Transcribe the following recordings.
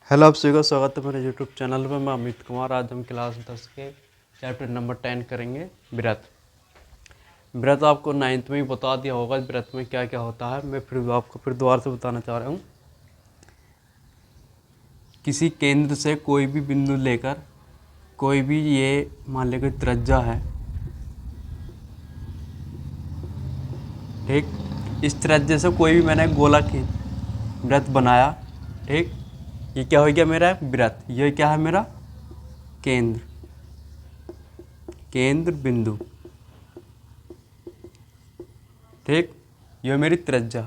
Hello, आप सभी का स्वागत है मेरे यूट्यूब चैनल पर। मैं अमित कुमार। आज हम क्लास 10 के चैप्टर नंबर 10 करेंगे व्रत। व्रत आपको 9th में ही बता दिया होगा व्रत में क्या क्या होता है। मैं फिर आपको दोबारा से बताना चाह रहा हूँ। किसी केंद्र से कोई भी बिंदु लेकर कोई भी, ये मान लें कोई त्रिज्या है, ठीक। इस त्रिज्या से कोई भी मैंने गोला की व्रत बनाया, ठीक। ये क्या हो गया मेरा व्रत। ये क्या है मेरा केंद्र, केंद्र बिंदु, ठीक। ये मेरी त्रिज्या।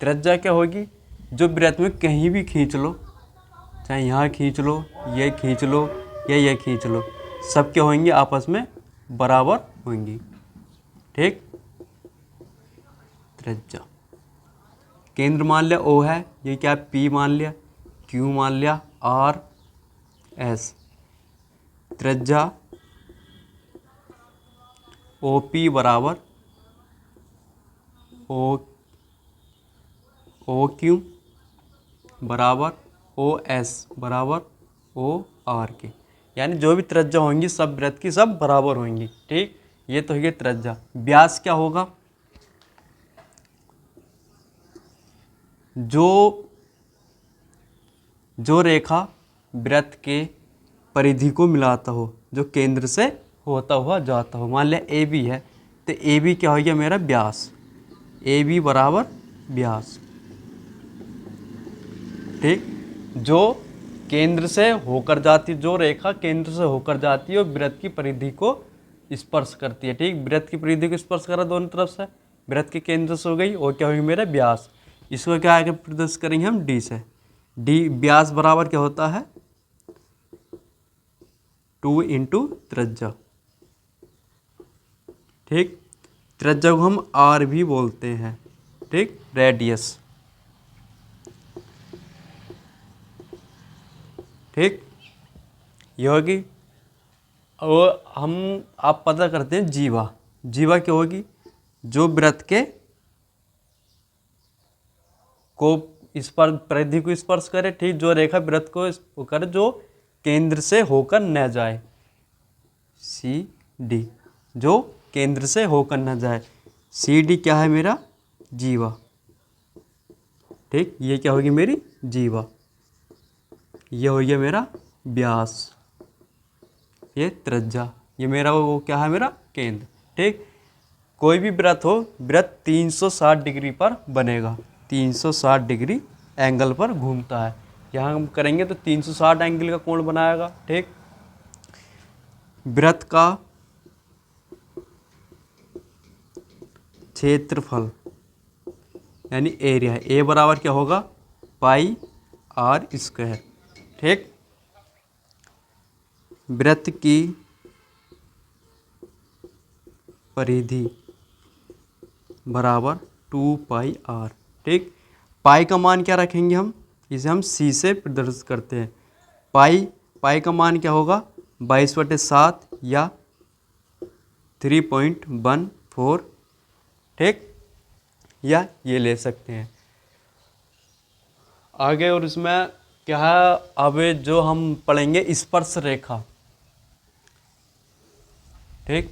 त्रिज्या क्या होगी, जो वृत्त में कहीं भी खींच लो, चाहे यहाँ खींच लो, ये खींच लो या ये खींच लो, सब क्या होंगे, आपस में बराबर होंगी, ठीक। त्रिज्या केंद्र मान लिया O है, ये क्या P मान लिया, Q मान लिया, R S। त्रिज्या OP बराबर OQ बराबर OS बराबर OR के, यानी जो भी त्रिज्या होंगी सब वृत्त की सब बराबर होंगी, ठीक। ये तो है त्रिज्या। व्यास क्या होगा, जो रेखा वृत्त के परिधि को मिलाता हो, जो केंद्र से होता हुआ जाता हो। मान लिया AB है, तो AB क्या हो गया मेरा व्यास, AB बराबर व्यास, ठीक। जो केंद्र से होकर जाती, जो रेखा केंद्र से होकर जाती है और वृत्त की परिधि को स्पर्श करती है, ठीक। वृत्त की परिधि को स्पर्श करा दोनों तरफ से, वृत्त के केंद्र से हो गई, और क्या होगी मेरा व्यास। इसको क्या आगे प्रदर्शित करेंगे हम D से। D व्यास बराबर क्या होता है 2 इंटू त्रिज्या, ठीक। त्रिज्या को हम R भी बोलते हैं, ठीक, रेडियस, ठीक। ये होगी। और आप पता करते हैं जीवा। जीवा क्या होगी, जो वृत्त के को स्पर्श, परिधि को स्पर्श करे, ठीक। जो रेखा वृत्त को करे, जो केंद्र से होकर न जाए, CD, जो केंद्र से होकर न जाए, CD क्या है मेरा जीवा, ठीक। ये क्या होगी मेरी जीवा। ये हो गया मेरा व्यास, ये त्रिज्या, ये मेरा वो क्या है मेरा केंद्र, ठीक। कोई भी वृत्त हो, वृत्त 360 डिग्री पर बनेगा, 360 डिग्री एंगल पर घूमता है। यहाँ हम करेंगे तो 360 एंगल का कोण बनाएगा, ठीक। वृत्त का क्षेत्रफल यानी एरिया, ए बराबर क्या होगा पाई आर स्क्वायर, ठीक। वृत्त की परिधि बराबर 2 पाई आर, ठीक। पाई का मान क्या रखेंगे हम, इसे हम C से प्रदर्शित करते हैं। पाई का मान क्या होगा 22/7 या 3.14, ठीक। या ये ले सकते हैं आगे। और इसमें क्या है, अब जो हम पढ़ेंगे स्पर्श रेखा, ठीक।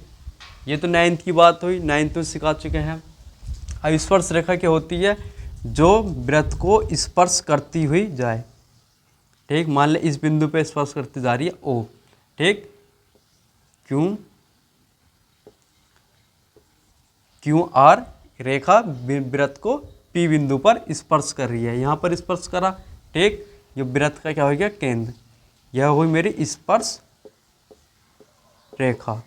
ये तो 9th की बात हुई, 9th में सिखा चुके हैं। अब स्पर्श रेखा क्या होती है, जो वृत्त को स्पर्श करती हुई जाए, ठीक। मान ले इस बिंदु पे स्पर्श करती जा रही है O, ठीक। क्यू आर रेखा वृत्त को P बिंदु पर स्पर्श कर रही है, यहाँ पर स्पर्श करा, ठीक। ये वृत्त का क्या हो गया केंद्र, यह हुई मेरी स्पर्श रेखा,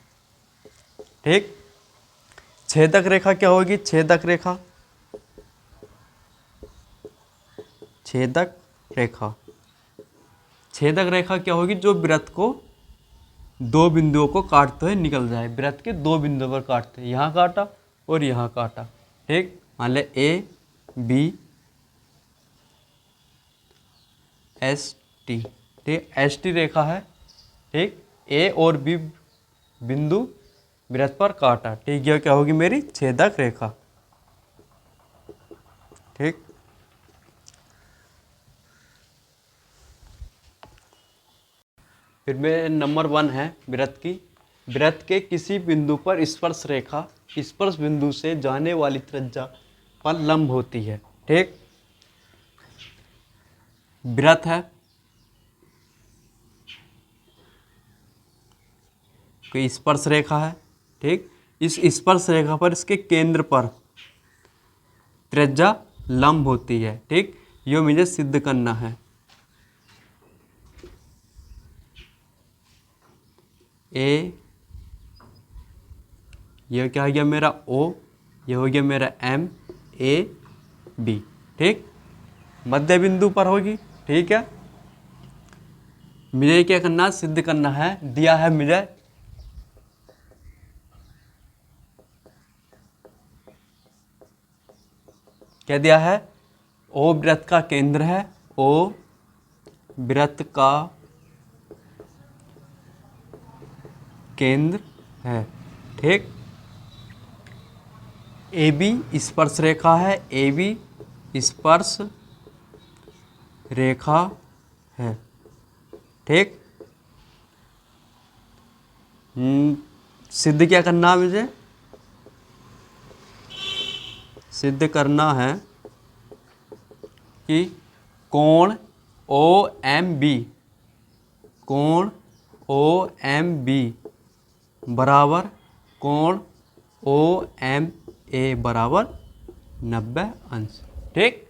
ठीक। छेदक रेखा क्या होगी, छेदक रेखा, छेदक रेखा, छेदक रेखा क्या होगी, जो वृत्त को दो बिंदुओं को काटते हुए निकल जाए। वृत्त के दो बिंदुओं पर काटते हैं, यहाँ काटा और यहाँ काटा, ठीक। मान ले AB ST, ठीक। ST रेखा है, ठीक। A और B बिंदु वृत्त पर काटा, ठीक। यह क्या होगी मेरी छेदक रेखा, ठीक। फिर में नंबर 1 है वृत्त की। वृत्त के किसी बिंदु पर स्पर्श रेखा स्पर्श बिंदु से जाने वाली त्रिज्या पर लंब होती है। ठीक, वृत्त है, कोई स्पर्श रेखा है। ठीक, इस स्पर्श रेखा पर इसके केंद्र पर त्रिज्या लंब होती है। ठीक, ये मुझे सिद्ध करना है। ए, ये क्या हो गया मेरा O, ये हो गया मेरा M, A, B। ठीक, मध्य बिंदु पर होगी। ठीक है, मुझे क्या करना है, सिद्ध करना है। दिया है मुझे क्या दिया है, O वृत्त का केंद्र है, O वृत्त का केंद्र है। ठीक, AB स्पर्श रेखा है, AB स्पर्श रेखा है। ठीक, सिद्ध क्या करना है मुझे, सिद्ध करना है कि कोण OMB, कोण OMB बराबर कोण OMA बराबर 90 अंश। ठीक,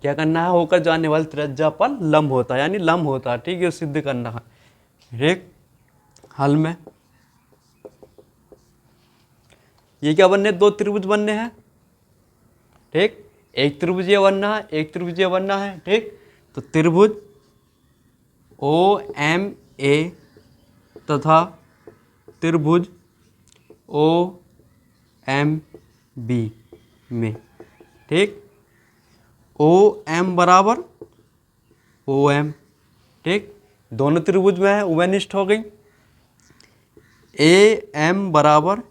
क्या करना है, होकर जाने वाली त्रिज्या पर लंब होता है, यानी लंब होता है। ठीक, ये सिद्ध करना है। ठीक, हल में ये क्या बनने, दो त्रिभुज बनने हैं। ठीक, एक त्रिभुज ये बनना है, एक त्रिभुज ये बनना है। ठीक, तो त्रिभुज OMA तथा त्रिभुज OMB में, ठीक, OM बराबर OM। ठीक, दोनों त्रिभुज में है, उभयनिष्ठ हो गई। AM बराबर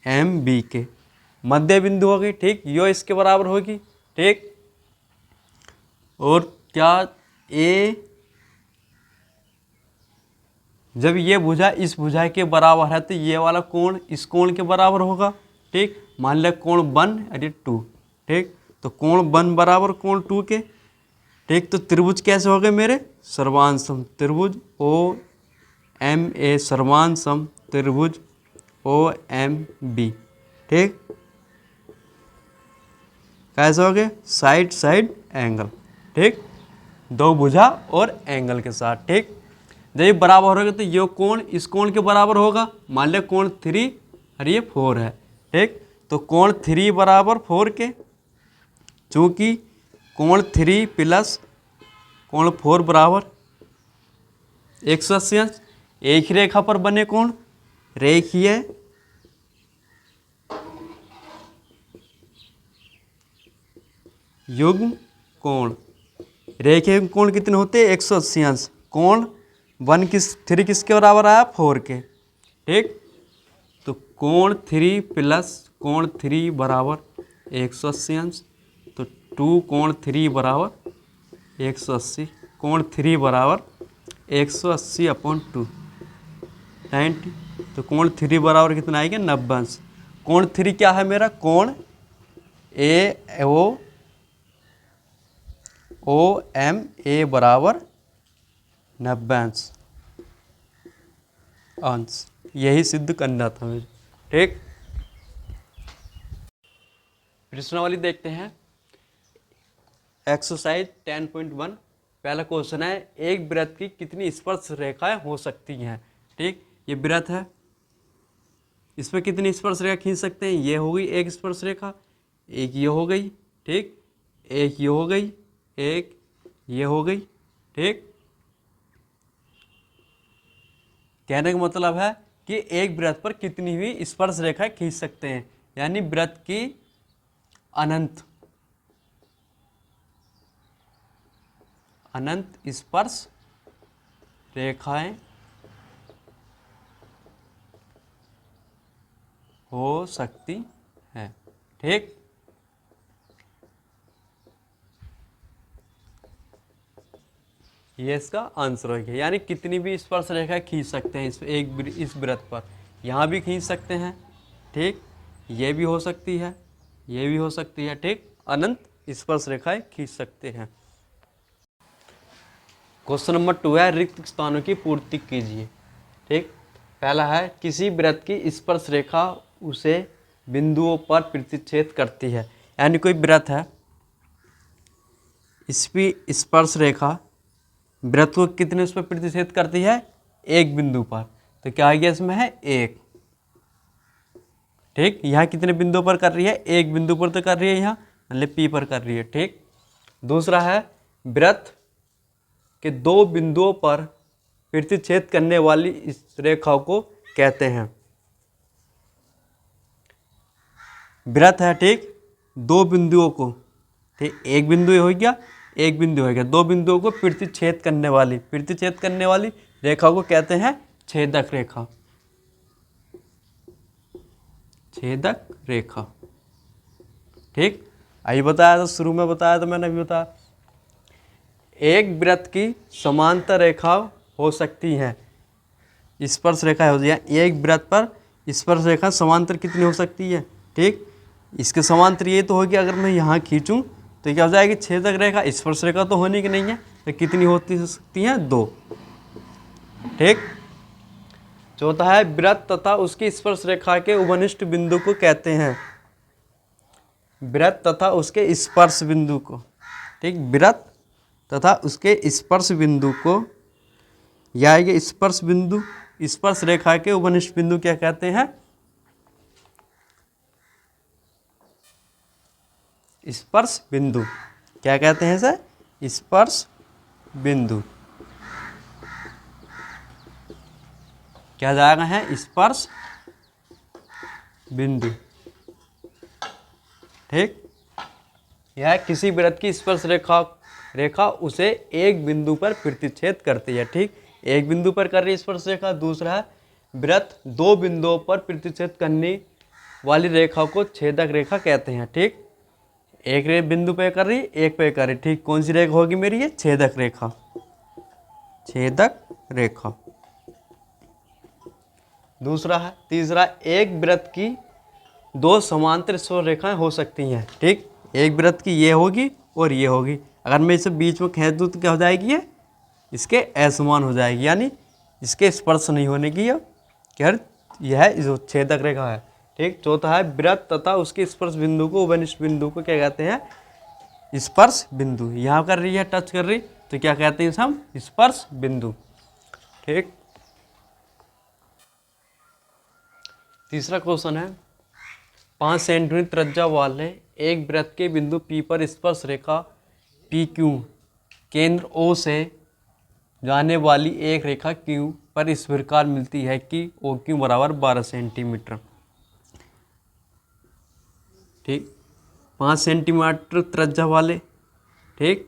MB के मध्य बिंदु हो गई। ठीक, यो इसके बराबर होगी। ठीक, और क्या A, जब ये भुजा इस भुजा के बराबर है तो ये वाला कोण इस कोण के बराबर होगा। ठीक, मान लिया कोण 1 अरे 2। ठीक, तो कोण 1 बराबर कोण 2 के। ठीक, तो त्रिभुज कैसे हो गए मेरे, सर्वांसम त्रिभुज OMA सर्वांसम त्रिभुज OMB। ठीक, कैसे हो गए, साइड साइड एंगल। ठीक, दो भुजा और एंगल के साथ। ठीक, जब ये बराबर होगा तो ये कोण इस कोण के बराबर होगा। मान लिया कोण 3 और ये 4 है। ठीक, तो कोण 3 बराबर 4 के, चूंकि कोण 3 प्लस कोण 4 बराबर 180 अंश। एक ही रेखा पर बने कोण रेखीय युग्म कोण। रेखीय कोण कितने होते हैं, 180 अंश। कोण 3 किसके बराबर आया, 4 के। ठीक, तो कोण 3 प्लस कोण 3 बराबर 180 अंश। तो 2 कोण 3 बराबर 180, कोण 3 बराबर 180 अपॉन 2 90। तो कोण 3 बराबर कितना आएगा, 90 अंश। कोण 3 क्या है मेरा, कोण OMA बराबर 90 अंश। यही सिद्ध करना था मुझे। ठीक, प्रश्नावली देखते हैं। एक्सरसाइज 10.1 पहला क्वेश्चन है, एक वृत्त की कितनी स्पर्श रेखाएं हो सकती हैं। ठीक, ये वृत्त है, इसमें कितनी स्पर्श रेखा खींच सकते हैं, ये हो गई एक स्पर्श रेखा, एक ये हो गई। ठीक, एक ये हो गई, एक ये हो गई। ठीक, कहने का मतलब है कि एक वृत्त पर कितनी भी स्पर्श रेखाएं खींच सकते हैं, यानी वृत्त की अनंत स्पर्श रेखाएं हो सकती हैं। ठीक, ये इसका आंसर हो गया। यानी कितनी भी स्पर्श रेखा खींच सकते हैं इस वृत्त पर। यहाँ भी खींच सकते हैं, ठीक, ये भी हो सकती है, ये भी हो सकती है, ठीक, अनंत स्पर्श रेखाएं खींच सकते हैं। क्वेश्चन नंबर 2 है रिक्त स्थानों की पूर्ति कीजिए। ठीक, पहला है किसी वृत्त की स्पर्श रेखा उसे बिंदुओं पर प्रतिच्छेद करती है। यानी कोई वृत्त है, इसकी स्पर्श रेखा वृत्त को कितने उस पर प्रतिच्छेद करती है? एक बिंदु पर। तो क्या आ गया इसमें है 1। ठीक, यहाँ कितने बिंदुओं पर कर रही है? एक बिंदु पर तो कर रही है, यहाँ मतलब P पर कर रही है। ठीक, दूसरा है वृत्त के 2 बिंदुओं पर प्रतिच्छेद करने वाली इस रेखा को कहते हैं। वृत्त है, ठीक, 2 बिंदुओं को, ठीक, एक बिंदु हो गया, एक बिंदु हो गया, 2 बिंदुओं को प्रतिच्छेद करने वाली रेखा को कहते हैं छेदक रेखा। छेदक रेखा। ठीक, अभी बताया था, शुरू में बताया था मैंने, अभी बताया। एक वृत्त की समांतर रेखा हो सकती है, स्पर्श रेखा हो जाए एक वृत्त पर स्पर्श रेखा समांतर कितनी हो सकती है? ठीक, इसके समांतर ये तो होगी, अगर मैं यहाँ खींचूं तो क्या हो जाएगी? छेदक रेखा। स्पर्श रेखा तो होनी कि नहीं है, तो कितनी होती सकती है? 2। ठीक, चौथा है वृत्त तथा उसकी स्पर्श रेखा के उभनिष्ठ बिंदु को कहते हैं। वृत्त तथा उसके स्पर्श बिंदु को, ठीक, वृत्त तथा उसके स्पर्श बिंदु को, या ये स्पर्श बिंदु, स्पर्श रेखा के उभनिष्ठ बिंदु क्या कहते हैं? स्पर्श बिंदु। क्या कहते हैं सर? स्पर्श बिंदु। क्या जाएगा है? स्पर्श बिंदु। ठीक, यह किसी वृत्त की स्पर्श रेखा उसे एक बिंदु पर प्रतिच्छेद करती है। ठीक, एक बिंदु पर कर रही है स्पर्श रेखा। दूसरा है वृत्त 2 बिंदुओं पर प्रतिच्छेद करने वाली रेखा को छेदक रेखा कहते हैं। ठीक, एक बिंदु पे कर रही, एक पे कर रही। ठीक, कौन सी रेखा होगी मेरी? ये छेदक रेखा। छेदक रेखा। दूसरा है, तीसरा, एक वृत्त की 2 समांतर स्पर्श रेखाएं हो सकती हैं। ठीक, एक वृत्त की ये होगी और ये होगी। अगर मैं इसे बीच में खींच दूँ तो क्या हो जाएगी? ये इसके असमान हो जाएगी, यानी इसके स्पर्श नहीं होने की। क्या यह जो छेदक रेखा है। ठीक, चौथा है वृत्त तथा उसके स्पर्श बिंदु को, उभनिष्ठ बिंदु को क्या कहते हैं? स्पर्श बिंदु। यहाँ कर रही है, टच कर रही, तो क्या कहते हैं हम? स्पर्श बिंदु। ठीक, तीसरा क्वेश्चन है 5 सेंटीमीटर त्रिज्या वाले एक वृत्त के बिंदु P पर स्पर्श रेखा PQ केंद्र O से जाने वाली एक रेखा Q पर इस प्रकार मिलती है कि OQ बराबर 12 सेंटीमीटर। ठीक, 5 सेंटीमीटर त्रिज्या वाले, ठीक,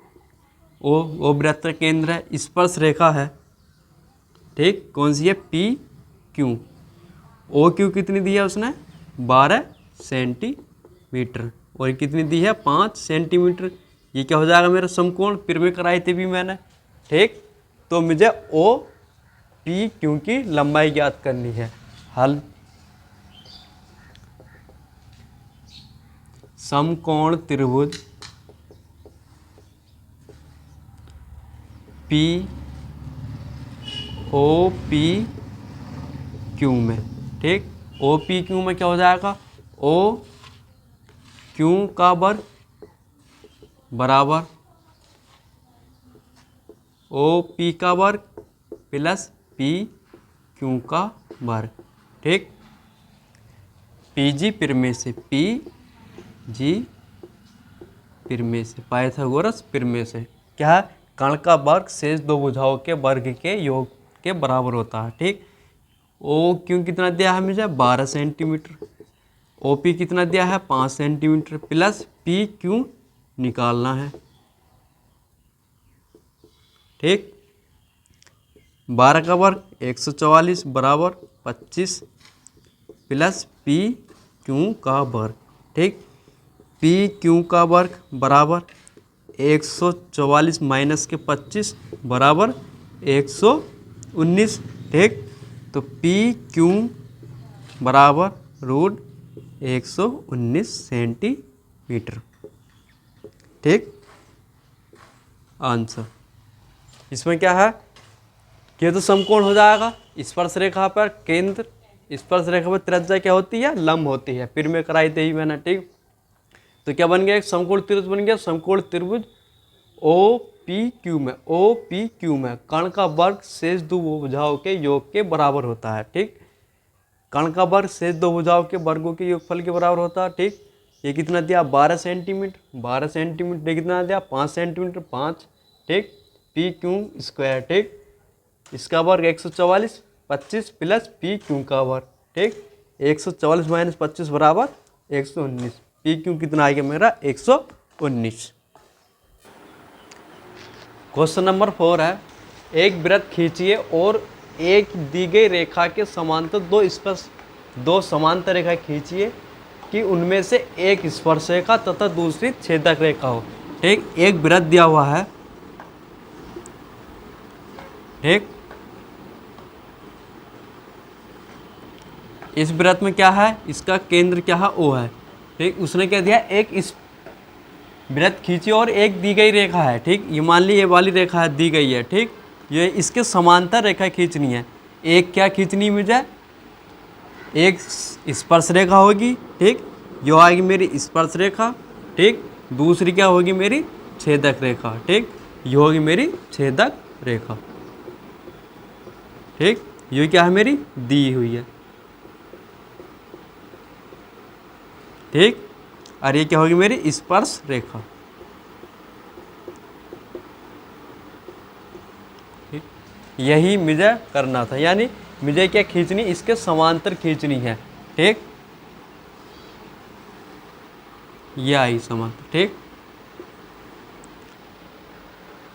वो वृत्त केंद्र है, स्पर्श रेखा है। ठीक, कौन सी है? PQ। OQ कितनी दी है उसने? 12 सेंटीमीटर। और कितनी दी है? 5 सेंटीमीटर। ये क्या हो जाएगा मेरा? समकोण। फिर में कराई थी भी मैंने। ठीक, तो मुझे OPQ की लंबाई ज्ञात करनी है। हल, समकोण त्रिभुज POPQ में, ठीक, OPQ में क्या हो जाएगा? OQ का वर्ग बराबर OP का वर्ग प्लस PQ का वर्ग। ठीक, PG पिरमे से, PG पिरमे से, पाइथागोरस पिरमे से। क्या है? कर्ण का वर्ग शेष 2 भुजाओं के वर्ग के योग के बराबर होता है। ठीक, OQ कितना दिया है मुझे? 12 सेंटीमीटर। OP कितना दिया है? 5 सेंटीमीटर प्लस PQ निकालना है। ठीक, 12 का वर्ग 144 बराबर 25 प्लस PQ का वर्ग। ठीक, PQ का वर्ग बराबर 144 माइनस के 25 बराबर 119। ठीक, तो पी क्यू बराबर रूट 119 सेंटीमीटर। ठीक, आंसर। इसमें क्या है कि तो समकोण हो जाएगा। स्पर्श रेखा पर केंद्र, स्पर्श रेखा पर त्रिज्या क्या होती है, लंब होती है। फिर में कराई थी मैंने। ठीक, तो क्या बन गया, एक समकोण त्रिभुज बन गया। समकोण त्रिभुज ओ पी क्यू में कर्ण का वर्ग शेष दो भुजाओं के योग के बराबर होता है। ठीक, कर्ण का वर्ग शेष दो भुजाओं के वर्गों के योगफल के बराबर होता है। ठीक, ये कितना दिया, 12 सेंटीमीटर। 12 सेंटीमीटर कितना दिया, 5 सेंटीमीटर 5। ठीक, पी क्यू स्क्वायर। ठीक, इसका वर्ग 144, 25 प्लस पी क्यू का वर्ग। ठीक, 144 माइनस 25 बराबर 119। पी क्यू कितना आएगा मेरा, 119। क्वेश्चन नंबर 4 है, एक वृत्त खींचिए और एक दी गई रेखा के समांतर दो समांतर रेखा खींचिए कि उनमें से एक स्पर्श रेखा तथा दूसरी छेदक रेखा हो। ठीक, एक वृत्त दिया हुआ है। ठीक, इस वृत्त में क्या है, इसका केंद्र क्या है, O है। ठीक, उसने क्या दिया, एक इस वृत्त खींची और एक दी गई रेखा है। ठीक, ये मान ली ये वाली रेखा है, दी गई है। ठीक, ये इसके समांतर रेखा खींचनी है। एक क्या खींचनी मुझे, एक स्पर्श रेखा होगी। ठीक, जो आएगी मेरी स्पर्श रेखा। ठीक, दूसरी क्या होगी मेरी, छेदक रेखा। ठीक, ये होगी मेरी छेदक रेखा। ठीक, ये क्या है, मेरी दी हुई है। ठीक, और ये क्या होगी, मेरी स्पर्श रेखा। ठीक, यही मुझे करना था, यानी मुझे क्या खींचनी, इसके समांतर खींचनी है। ठीक, ये आई समांतर। ठीक,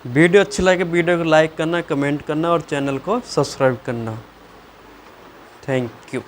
वीडियो अच्छी लगे वीडियो को लाइक करना, कमेंट करना और चैनल को सब्सक्राइब करना। Thank you.